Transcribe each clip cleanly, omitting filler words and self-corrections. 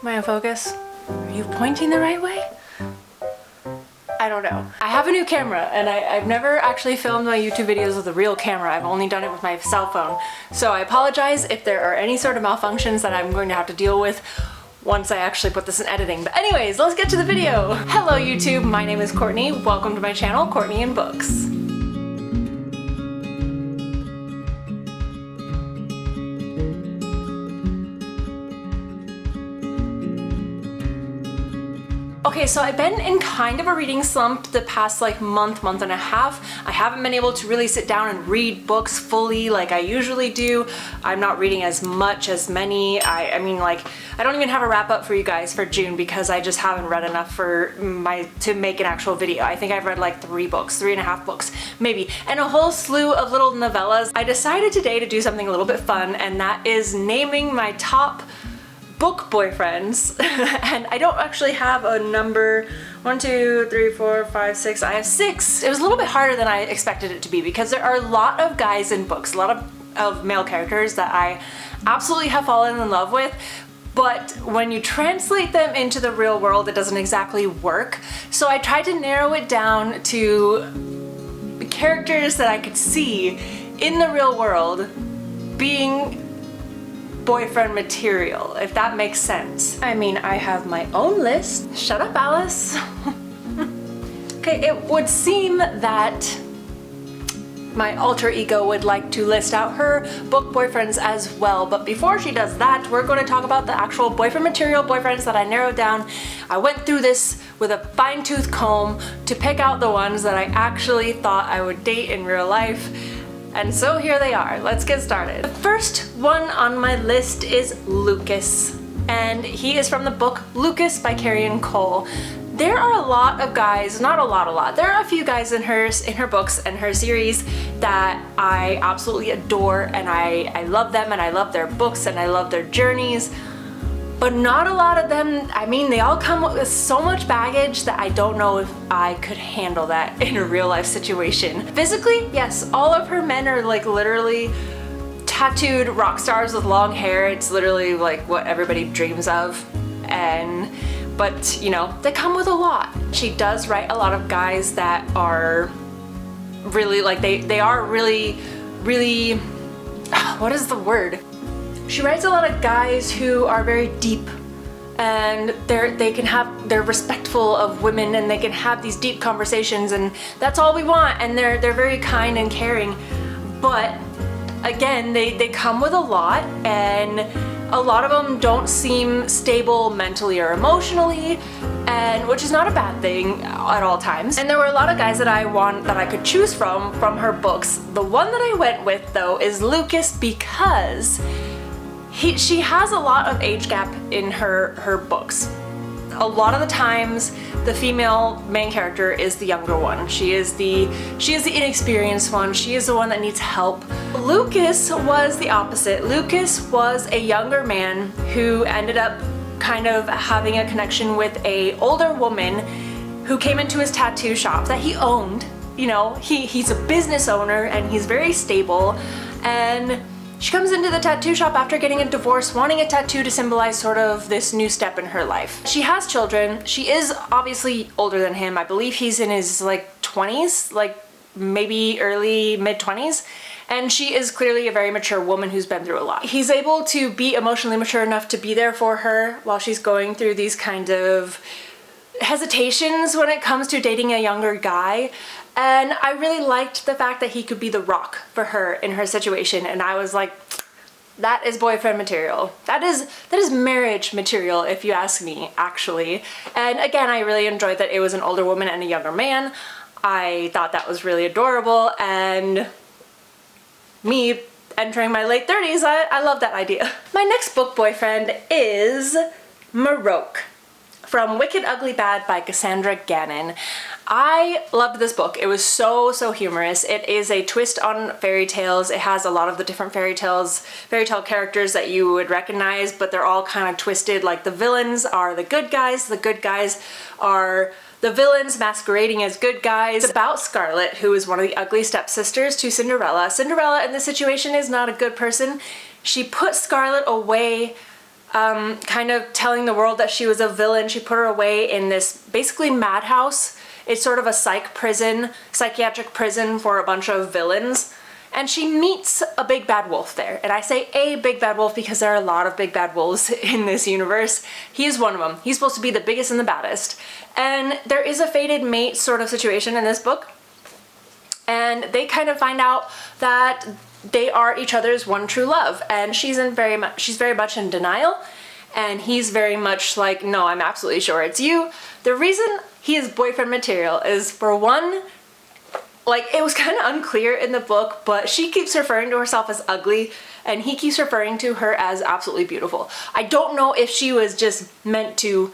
Am I in focus? Are you pointing the right way? I don't know. I have a new camera and I've never actually filmed my YouTube videos with a real camera. I've only done it with my cell phone. So I apologize if there are any sort of malfunctions that I'm going to have to deal with once I actually put this in editing. But anyways, let's get to the video. Hello YouTube, my name is Courtney. Welcome to my channel, Courtney and Books. Okay, so I've been in kind of a reading slump the past like month and a half. I haven't been able to really sit down and read books fully like I usually do. I'm not reading as much as many. I mean, like, I don't even have a wrap up for you guys for June because I just haven't read enough to make an actual video. I think I've read like 3.5 books, maybe, and a whole slew of little novellas. I decided today to do something a little bit fun, and that is naming my top book boyfriends. And I don't actually have a number. 1, 2, 3, 4, 5, 6. I have 6. It was a little bit harder than I expected it to be because there are a lot of guys in books, a lot of male characters that I absolutely have fallen in love with, but when you translate them into the real world, it doesn't exactly work. So I tried to narrow it down to characters that I could see in the real world being boyfriend material, if that makes sense. I mean, I have my own list. Shut up, Alice. Okay, it would seem that my alter ego would like to list out her book boyfriends as well, but before she does that, we're going to talk about the actual boyfriend material boyfriends that I narrowed down. I went through this with a fine-tooth comb to pick out the ones that I actually thought I would date in real life. And so here they are. Let's get started. The first one on my list is Lucas, and he is from the book Lucas by Carian. There are a lot of guys, not a lot, there are a few guys in her books and her series that I absolutely adore, and I love them, and I love their books, and I love their journeys. But not a lot of them, I mean, they all come with so much baggage that I don't know if I could handle that in a real life situation. Physically, yes, all of her men are like literally tattooed rock stars with long hair. It's literally like what everybody dreams of. But you know, they come with a lot. She does write a lot of guys that are really like, they are really, what is the word? She writes a lot of guys who are very deep, and they're respectful of women, and they can have these deep conversations, and that's all we want, and they're very kind and caring. But again, they come with a lot, and a lot of them don't seem stable mentally or emotionally, and which is not a bad thing at all times. And there were a lot of guys that I could choose from her books. The one that I went with though is Lucas because she has a lot of age gap in her books. A lot of the times the female main character is the younger one. She is the inexperienced one. She is the one that needs help. Lucas was the opposite. Lucas was a younger man who ended up kind of having a connection with a older woman who came into his tattoo shop that he owned. You know, he's a business owner and he's very stable, and she comes into the tattoo shop after getting a divorce, wanting a tattoo to symbolize sort of this new step in her life. She has children. She is obviously older than him. I believe he's in his like 20s, like maybe early mid-20s. And she is clearly a very mature woman who's been through a lot. He's able to be emotionally mature enough to be there for her while she's going through these kind of hesitations when it comes to dating a younger guy. And I really liked the fact that he could be the rock for her in her situation, and I was like, that is boyfriend material. That is marriage material, if you ask me, actually. And again, I really enjoyed that it was an older woman and a younger man. I thought that was really adorable, and me entering my late 30s, I love that idea. My next book boyfriend is Maroque from Wicked Ugly Bad by Cassandra Gannon. I loved this book. It was so humorous. It is a twist on fairy tales. It has a lot of the different fairy tale characters that you would recognize, but they're all kind of twisted. Like the villains are the good guys are the villains masquerading as good guys. It's about Scarlet, who is one of the ugly stepsisters to Cinderella. Cinderella in this situation is not a good person. She put Scarlet away kind of telling the world that she was a villain. She put her away in this basically madhouse. It's sort of a psychiatric prison for a bunch of villains. And she meets a big bad wolf there. And I say a big bad wolf because there are a lot of big bad wolves in this universe. He is one of them. He's supposed to be the biggest and the baddest. And there is a fated mate sort of situation in this book. And they kind of find out that they are each other's one true love. And she's very much in denial. And he's very much like, no, I'm absolutely sure it's you. The reason he is boyfriend material is, for one, like, it was kind of unclear in the book, but she keeps referring to herself as ugly, and he keeps referring to her as absolutely beautiful. I don't know if she was just meant to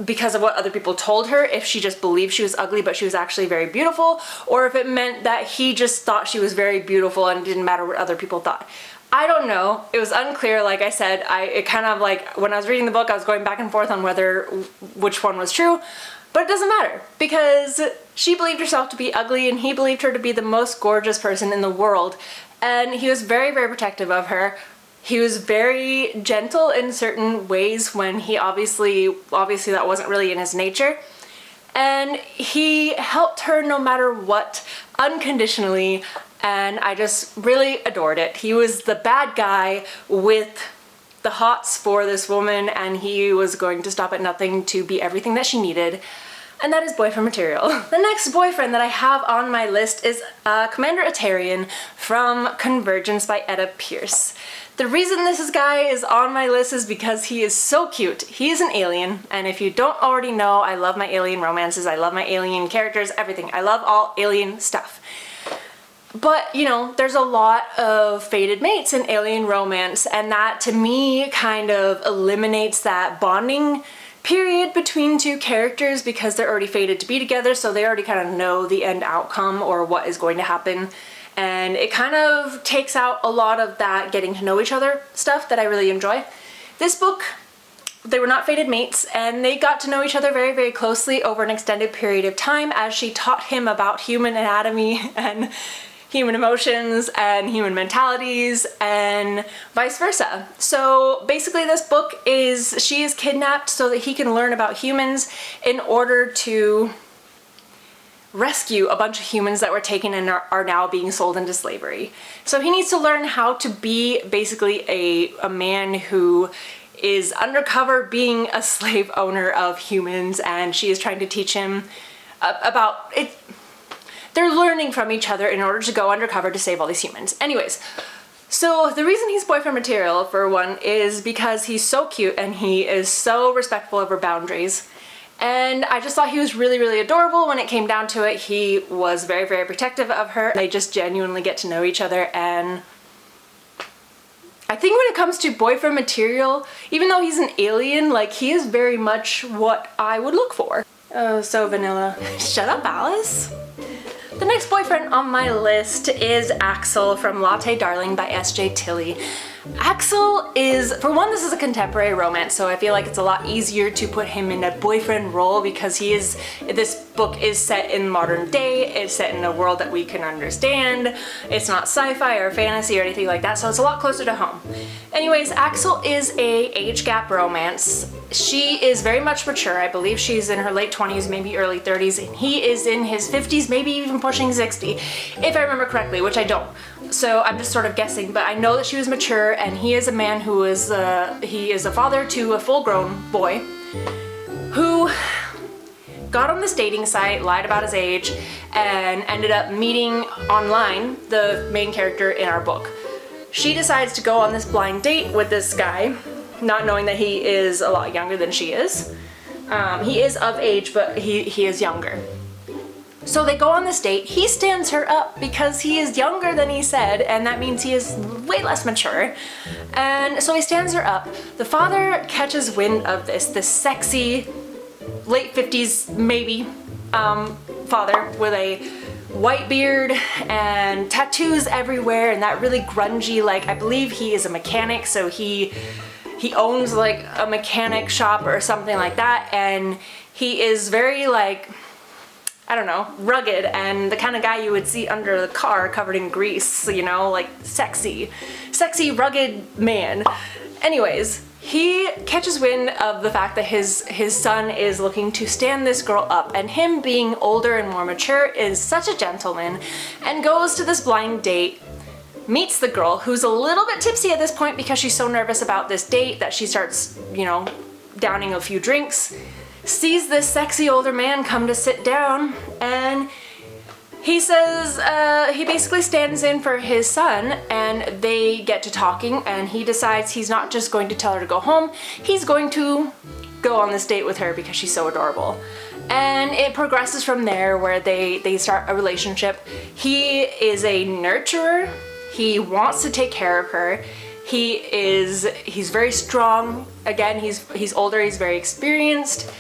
because of what other people told her, if she just believed she was ugly but she was actually very beautiful, or if it meant that he just thought she was very beautiful and it didn't matter what other people thought. I don't know. It was unclear. Like I said, it kind of like, when I was reading the book, I was going back and forth on which one was true. But it doesn't matter, because she believed herself to be ugly and he believed her to be the most gorgeous person in the world. And he was very, very protective of her. He was very gentle in certain ways when he obviously that wasn't really in his nature. And he helped her no matter what, unconditionally, and I just really adored it. He was the bad guy with the hots for this woman, and he was going to stop at nothing to be everything that she needed. And that is boyfriend material. The next boyfriend that I have on my list is Commander Atarian from Convergence by Etta Pierce. The reason this guy is on my list is because he is so cute. He is an alien, and if you don't already know, I love my alien romances, I love my alien characters, everything. I love all alien stuff. But, you know, there's a lot of fated mates in alien romance, and that to me kind of eliminates that bonding period between two characters because they're already fated to be together, so they already kind of know the end outcome or what is going to happen. And it kind of takes out a lot of that getting to know each other stuff that I really enjoy. This book, they were not fated mates, and they got to know each other very, very closely over an extended period of time as she taught him about human anatomy and human emotions and human mentalities and vice versa. So basically this book is, she is kidnapped so that he can learn about humans in order to rescue a bunch of humans that were taken and are now being sold into slavery. So he needs to learn how to be basically a man who is undercover being a slave owner of humans, and she is trying to teach him about it. They're learning from each other in order to go undercover to save all these humans. Anyways, so the reason he's boyfriend material, for one, is because he's so cute and he is so respectful of her boundaries. And I just thought he was really, really adorable. When it came down to it, he was very, very protective of her. They just genuinely get to know each other, and I think when it comes to boyfriend material, even though he's an alien, like, he is very much what I would look for. Oh, so vanilla. Shut up, Alice. The next boyfriend on my list is Axel from Latte Darling by S.J. Tilley. Axel is, for one, this is a contemporary romance, so I feel like it's a lot easier to put him in a boyfriend role because this book is set in modern day, it's set in a world that we can understand, it's not sci-fi or fantasy or anything like that, so it's a lot closer to home. Anyways, Axel is a age gap romance. She is very much mature. I believe she's in her late 20s, maybe early 30s, and he is in his 50s, maybe even pushing 60, if I remember correctly, which I don't. So I'm just sort of guessing, but I know that she was mature, and he is a man who is, he is a father to a full-grown boy who got on this dating site, lied about his age, and ended up meeting online the main character in our book. She decides to go on this blind date with this guy, not knowing that he is a lot younger than she is. He is of age, but he is younger. So they go on this date. He stands her up because he is younger than he said, and that means he is way less mature. And so he stands her up. The father catches wind of this sexy, late 50s maybe, father with a white beard and tattoos everywhere and that really grungy, like, I believe he is a mechanic, so he owns like a mechanic shop or something like that, and he is very like I don't know, rugged and the kind of guy you would see under the car covered in grease, you know, like sexy, rugged man. Anyways, he catches wind of the fact that his son is looking to stand this girl up, and him being older and more mature is such a gentleman, and goes to this blind date, meets the girl who's a little bit tipsy at this point because she's so nervous about this date that she starts, you know, downing a few drinks, sees this sexy older man come to sit down, and he says, he basically stands in for his son, and they get to talking, and he decides he's not just going to tell her to go home, he's going to go on this date with her because she's so adorable. And it progresses from there where they start a relationship. He is a nurturer, he wants to take care of her, he's very strong, again, he's older, he's very experienced.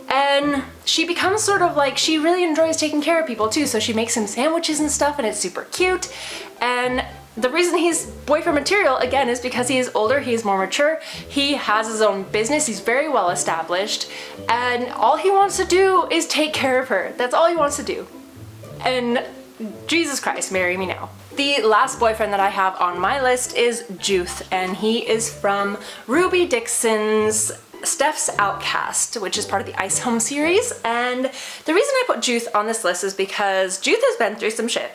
And she becomes sort of like, she really enjoys taking care of people too, so she makes him sandwiches and stuff, and it's super cute. And the reason he's boyfriend material, again, is because he is older, he's more mature, he has his own business, he's very well established, and all he wants to do is take care of her. That's all he wants to do. And Jesus Christ, marry me now. The last boyfriend that I have on my list is Juth, and he is from Ruby Dixon's Steph's Outcast, which is part of the Ice Home series. And the reason I put Juth on this list is because Juth has been through some shit.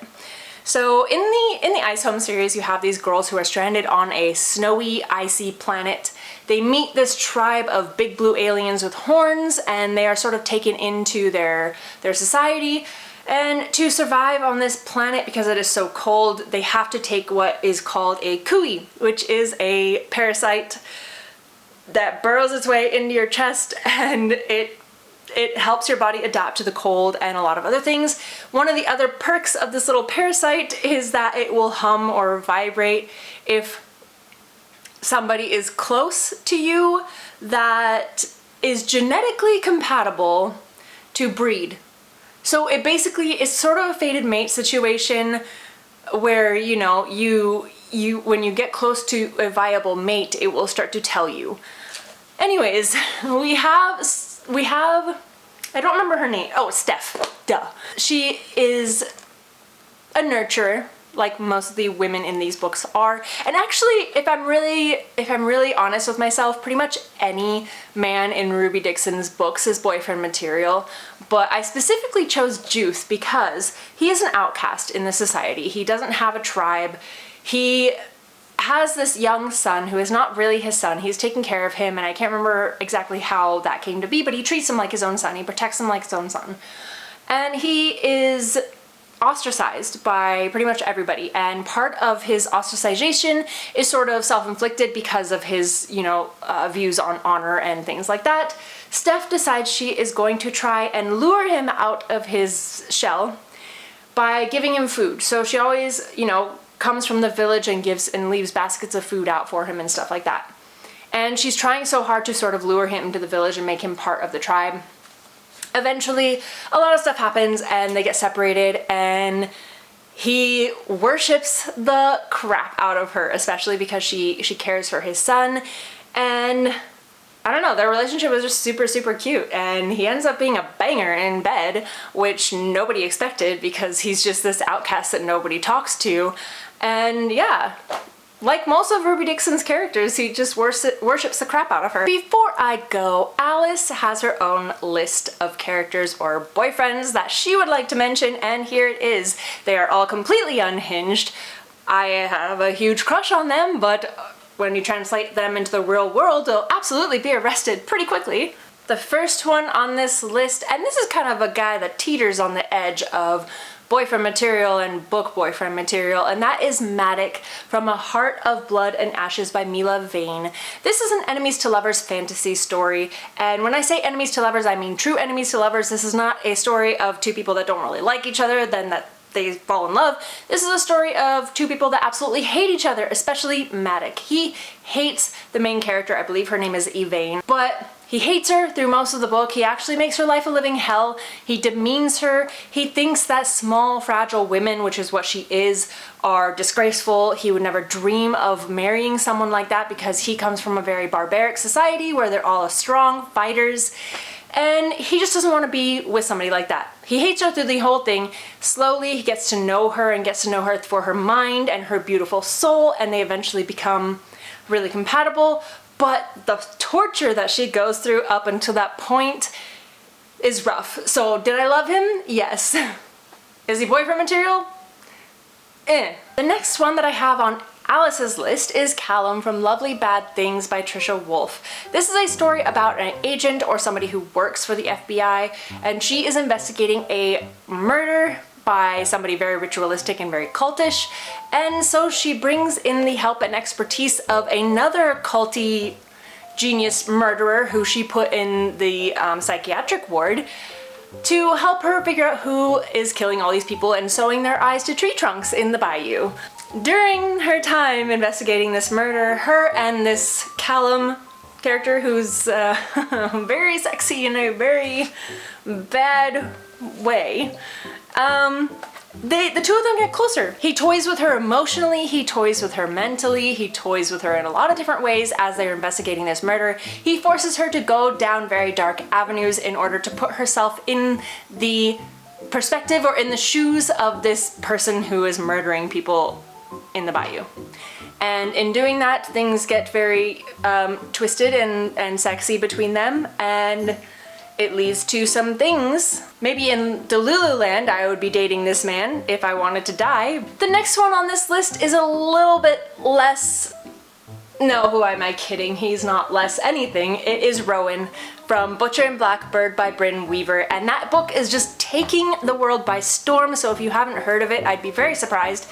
So in the Ice Home series, you have these girls who are stranded on a snowy, icy planet. They meet this tribe of big blue aliens with horns, and they are sort of taken into their society. And to survive on this planet, because it is so cold, they have to take what is called a kui, which is a parasite that burrows its way into your chest, and it helps your body adapt to the cold and a lot of other things. One of the other perks of this little parasite is that it will hum or vibrate if somebody is close to you that is genetically compatible to breed. So it basically is sort of a fated mate situation where, you know, you when you get close to a viable mate, it will start to tell you. Anyways, we have, I don't remember her name. Oh, Steph, duh. She is a nurturer, like most of the women in these books are. And actually, if I'm really honest with myself, pretty much any man in Ruby Dixon's books is boyfriend material. But I specifically chose Juth because he is an outcast in the society. He doesn't have a tribe. He has this young son who is not really his son. He's taking care of him, and I can't remember exactly how that came to be, but he treats him like his own son. He protects him like his own son. And he is ostracized by pretty much everybody, and part of his ostracization is sort of self-inflicted because of his, you know, views on honor and things like that. Steph decides she is going to try and lure him out of his shell by giving him food. So she always, you know, comes from the village and gives and leaves baskets of food out for him and stuff like that. And she's trying so hard to sort of lure him to the village and make him part of the tribe. Eventually, a lot of stuff happens and they get separated, and he worships the crap out of her, especially because she cares for his son. And I don't know, their relationship was just super, super cute, and he ends up being a banger in bed, which nobody expected because he's just this outcast that nobody talks to. And yeah, like most of Ruby Dixon's characters, he just worships the crap out of her. Before I go, Alice has her own list of characters or boyfriends that she would like to mention, and here it is. They are all completely unhinged. I have a huge crush on them, but when you translate them into the real world, they'll absolutely be arrested pretty quickly. The first one on this list, and this is kind of a guy that teeters on the edge of boyfriend material and book boyfriend material, and that is Madic from A Heart of Blood and Ashes by Mila Vane. This is an enemies to lovers fantasy story, and when I say enemies to lovers, I mean true enemies to lovers. This is not a story of two people that don't really like each other, then that they fall in love. This is a story of two people that absolutely hate each other, especially Madic. He hates the main character, I believe her name is Yvain, but he hates her through most of the book. He actually makes her life a living hell. He demeans her. He thinks that small, fragile women, which is what she is, are disgraceful. He would never dream of marrying someone like that because he comes from a very barbaric society where they're all strong fighters. And he just doesn't want to be with somebody like that. He hates her through the whole thing. Slowly, he gets to know her and gets to know her for her mind and her beautiful soul, and they eventually become really compatible. But the torture that she goes through up until that point is rough. So did I love him? Yes. Is he boyfriend material? Eh. The next one that I have on Alice's list is Callum from Lovely Bad Things by Trisha Wolfe. This is a story about an agent or somebody who works for the FBI, and she is investigating a murder by somebody very ritualistic and very cultish, and so she brings in the help and expertise of another culty genius murderer who she put in the psychiatric ward to help her figure out who is killing all these people and sewing their eyes to tree trunks in the bayou. During her time investigating this murder, her and this Callum character, who's very sexy in a very bad way, the two of them get closer. He toys with her emotionally, he toys with her mentally, he toys with her in a lot of different ways as they're investigating this murder. He forces her to go down very dark avenues in order to put herself in the perspective or in the shoes of this person who is murdering people in the bayou. And in doing that, things get very twisted and sexy between them, and it leads to some things. Maybe in Delulu land, I would be dating this man if I wanted to die. The next one on this list is a little bit less... No, who am I kidding? He's not less anything. It is Rowan from Butcher and Blackbird by Bryn Weaver, and that book is just taking the world by storm, so if you haven't heard of it, I'd be very surprised.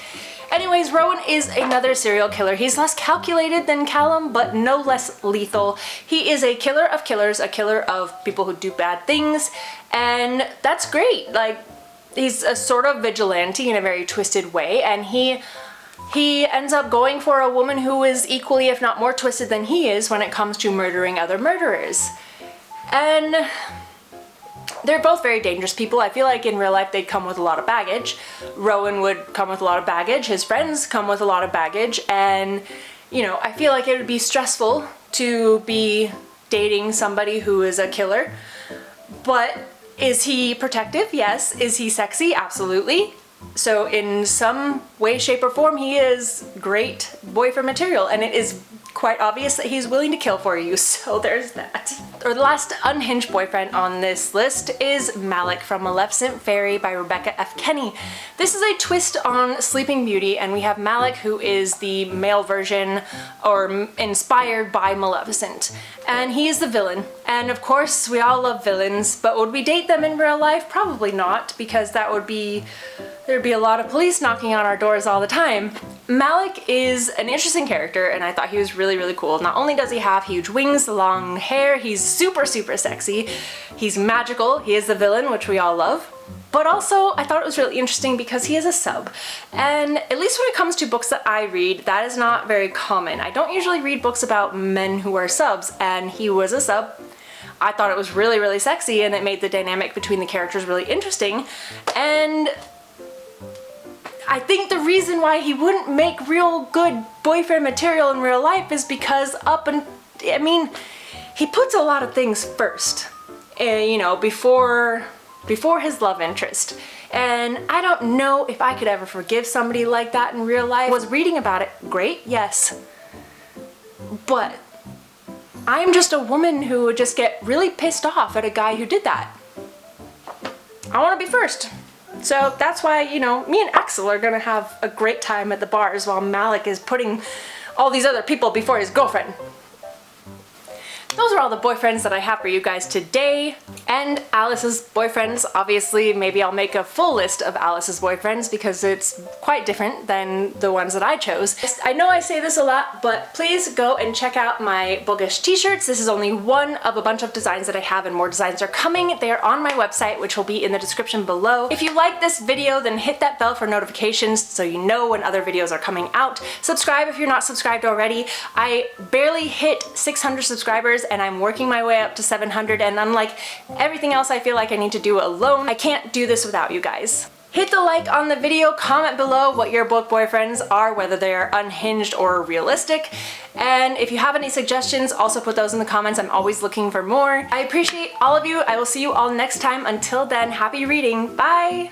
Anyways, Rowan is another serial killer. He's less calculated than Callum, but no less lethal. He is a killer of killers, a killer of people who do bad things, and that's great. Like, he's a sort of vigilante in a very twisted way, and he ends up going for a woman who is equally, if not more twisted than he is when it comes to murdering other murderers. And they're both very dangerous people. I feel like in real life they'd come with a lot of baggage. Rowan would come with a lot of baggage, his friends come with a lot of baggage, and you know, I feel like it would be stressful to be dating somebody who is a killer. But is he protective? Yes. Is he sexy? Absolutely. So in some way, shape, or form, he is great boyfriend material, and it is quite obvious that he's willing to kill for you, so there's that. Or the last unhinged boyfriend on this list is Malik from Maleficent Fairy by Rebecca F. Kenny. This is a twist on Sleeping Beauty, and we have Malik, who is the male version or inspired by Maleficent, and he is the villain. And of course, we all love villains, but would we date them in real life? Probably not, because that would be... there'd be a lot of police knocking on our doors all the time. Malik is an interesting character, and I thought he was really, really cool. Not only does he have huge wings, long hair, he's super, super sexy, he's magical, he is the villain, which we all love, but also I thought it was really interesting because he is a sub. And at least when it comes to books that I read, that is not very common. I don't usually read books about men who are subs, and he was a sub. I thought it was really, really sexy, and it made the dynamic between the characters really interesting. And I think the reason why he wouldn't make real good boyfriend material in real life is because he puts a lot of things first, you know, before his love interest. And I don't know if I could ever forgive somebody like that in real life. Was reading about it great? Yes. But I'm just a woman who would just get really pissed off at a guy who did that. I want to be first. So that's why, you know, me and Axel are gonna have a great time at the bars while Malik is putting all these other people before his girlfriend. Those are all the boyfriends that I have for you guys today, and Alice's boyfriends. Obviously, maybe I'll make a full list of Alice's boyfriends because it's quite different than the ones that I chose. I know I say this a lot, but please go and check out my bookish t-shirts. This is only one of a bunch of designs that I have, and more designs are coming. They are on my website, which will be in the description below. If you like this video, then hit that bell for notifications so you know when other videos are coming out. Subscribe if you're not subscribed already. I barely hit 600 subscribers, and I'm working my way up to 700, and unlike everything else I feel like I need to do alone, I can't do this without you guys. Hit the like on the video, comment below what your book boyfriends are, whether they are unhinged or realistic. And if you have any suggestions, also put those in the comments. I'm always looking for more. I appreciate all of you. I will see you all next time. Until then, happy reading. Bye!